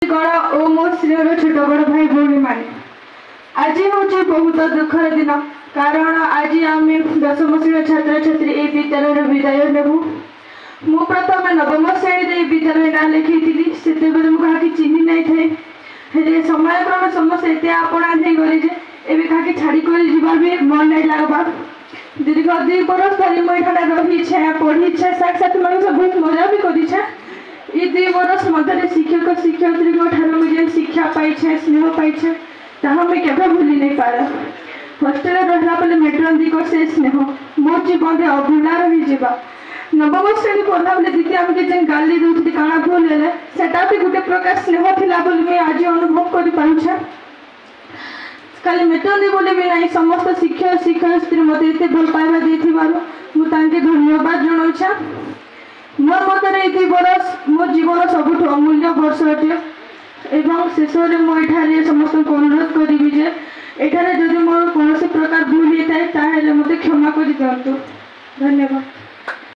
गुरुजीगण और मो स्नेहर छोट बड़ भाई भौणी मैंने आज हूँ बहुत दुखर दिन कारण आज आम 10म श्रेणी छात्र छात्री ए विद्यालय विदाय नेबू। मु प्रथम 9म श्रेणी विद्यालय ना लिखी से चिन्ह नहीं थे समय क्रम समस्त एत आपणा गली क्या छाड़ी कर भी मन नहीं लगवा। दीर्घ 2 बरस धरी मुझे रही पढ़ी साथ साथ बहुत मजा भी करी। ये 2 बरस मध्य शिक्षक शिक्षयित्री मुझे शिक्षा पाई स्नेह पाई मुझे केवे भूली नहीं पार। हॉस्टेल रहा बेले मेट्रन दी से स्नेह मो जीवन अभूला रही। 9म श्रेणी पढ़ला बेले दीदी आमके जेन गाली दूसरी काଣା भूल है सेटा भी गोटे प्रकार स्नेह थिला बोली मैं आज अनुभव कर पारुछे। खाली मेट्रन दी बोली भी नहीं समस्त शिक्षक शिक्षयित्री मत एत भल पाइबा देथिबारु मुझे धन्यवाद जनाऊछे। मोर मतरे 2 बरस मो जीवन सबुठ अमूल्य वर्ष अटे एवं शेष में मुझे समस्त अनुरोध करी जे एठारे जदि मोर कौन प्रकार भूल होता है मत क्षमा कर दिंतु। धन्यवाद।